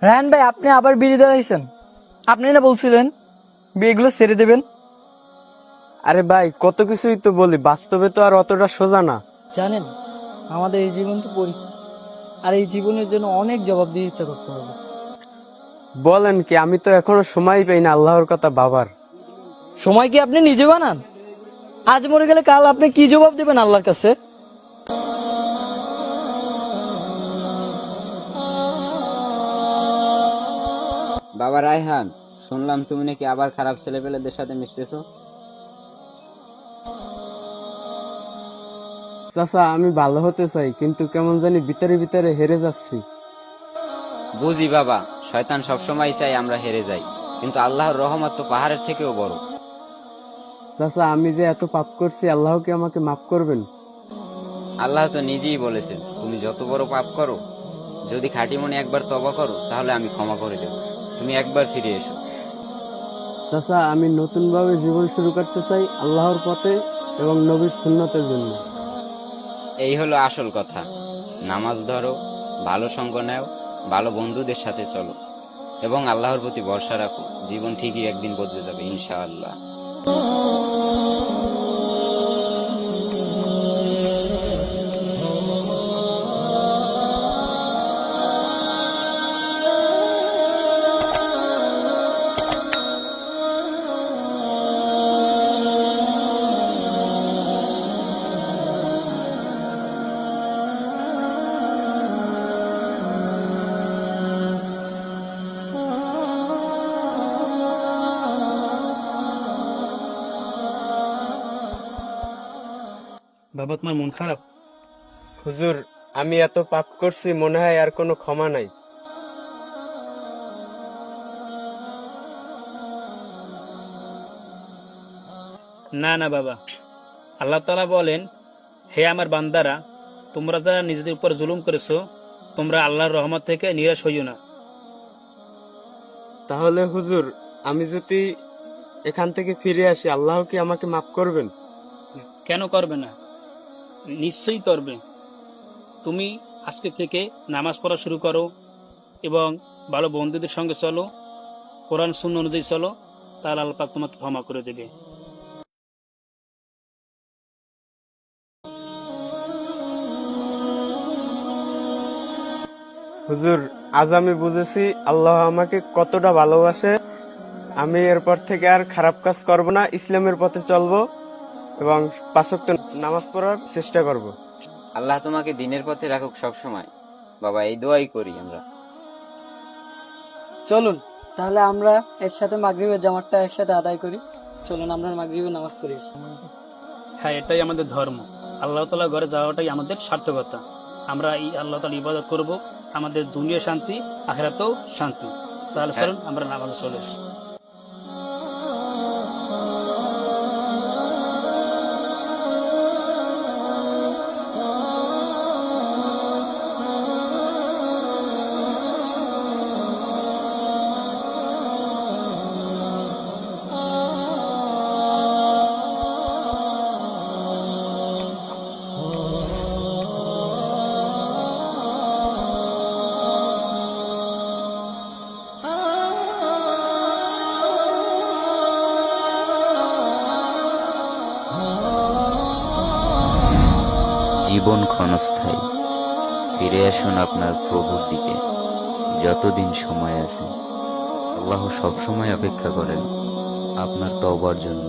রায়হান ভাই, আপনি আবার বিড়ি ধরাইছেন। আপনি না বলছিলেন বিয়েগুলো ছেড়ে দেবেন। আরে ভাই, কত কিছুই তো বলি, বাস্তবে তো আর অতটা সোজা না। জানেন, আমাদের এই জীবন তো পরীক্ষা, আর এই জীবনের জন্য অনেক জবাবদিহিতা করতে হবে। বলেন কি, আমি তো এখনো সময় পাই না আল্লাহর কথা ভাবার। সময় কি আপনি নিজে বানান? আজ মরে গেলে কাল আপনি কি জবাব দেবেন আল্লাহর কাছে? বাবা রায়হান, শুনলাম তুমি নাকি আবার খারাপ ছেলেপেলেদের সাথে মিশতেছো। চাচা, আমি ভালো হতে চাই, কিন্তু কেমন জানি ভিতরে ভিতরে হেরে যাচ্ছি। বুঝি বাবা, শয়তান সবসময় চাই আমরা হেরে যাই, কিন্তু আল্লাহর রহমত তো পাহাড়ের থেকেও বড়। চাচা, আমি যে এত পাপ করছি, আল্লাহ কি আমাকে মাফ করবেন? আল্লাহ তো নিজেই বলেছেন, তুমি যত বড় পাপ করো, যদি খাঁটি মনে একবার তওবা করো, তাহলে আমি ক্ষমা করে দেব। তুমি একবার ফিরে এসো। চাচা, আমি নতুন ভাবে জীবন শুরু করতে চাই, আল্লাহর পথে এবং নবীর সুন্নতের জন্য। এই হলো আসল কথা। নামাজ ধরো, ভালো সঙ্গ নাও, ভালো বন্ধুদের সাথে চলো এবং আল্লাহর প্রতি ভরসা রাখো। জীবন ঠিকই একদিন বদলে যাবে ইনশাআল্লাহ। বাবা, তোমার মন খারাপ? হুজুর, আমি এত পাপ করছি, মনে হয় আর কোনো ক্ষমা নাই। না না বাবা, আল্লাহ তাআলা বলেন, হে আমার বান্দারা, তোমরা যারা নিজেদের উপর জুলুম করেছো, তোমরা আল্লাহর রহমত থেকে নিরাশ হইও না। তাহলে হুজুর, আমি যদি এখান থেকে ফিরে আসি, আল্লাহ কি আমাকে মাফ করবেন? কেন করবে না? নিশ্চয়ই করবে। তুমি আজকে থেকে নামাজ পড়া শুরু করো এবং ভালো বন্ধুদের সঙ্গে চলো, কোরআন সুন্নাহ অনুযায়ী চলো, তাহলে আল্লাহ পাক তোমাকে ক্ষমা করে দেবে। হুজুর, আজ আমি বুঝেছি আল্লাহ আমাকে কতটা ভালোবাসে। আমি এরপর থেকে আর খারাপ কাজ করব না, ইসলামের পথে চলবো এবং 5 ওয়াক্ত নামাজ পড়ার চেষ্টা করব। আল্লাহ তোমাকে দিনের পথে রাখুক সব সময়। বাবা, এই দোয়াই করি আমরা। চলুন তাহলে আমরা একসাথে মাগরিবের জামাতটা একসাথে আদায় করি। চলুন আমরা মাগরিবের নামাজ পড়ি। হ্যাঁ, এটাই আমাদের ধর্ম। আল্লাহ তাআলার ঘরে যাওয়াটাই আমাদের সার্থকতা। আমরা এই আল্লাহ তাআলার ইবাদত করব, আমাদের দুনিয়া শান্তি, আখিরাতেও শান্তি। তাহলে হ্যাঁ। চলুন আমরা নামাজে চলে এসেছি। জীবন ক্ষণস্থায়ী, ফিরে আসুন আপনার প্রভুর দিকে যতদিন সময় আছে। আল্লাহ সব সময় অপেক্ষা করেন আপনার তওবার জন্য।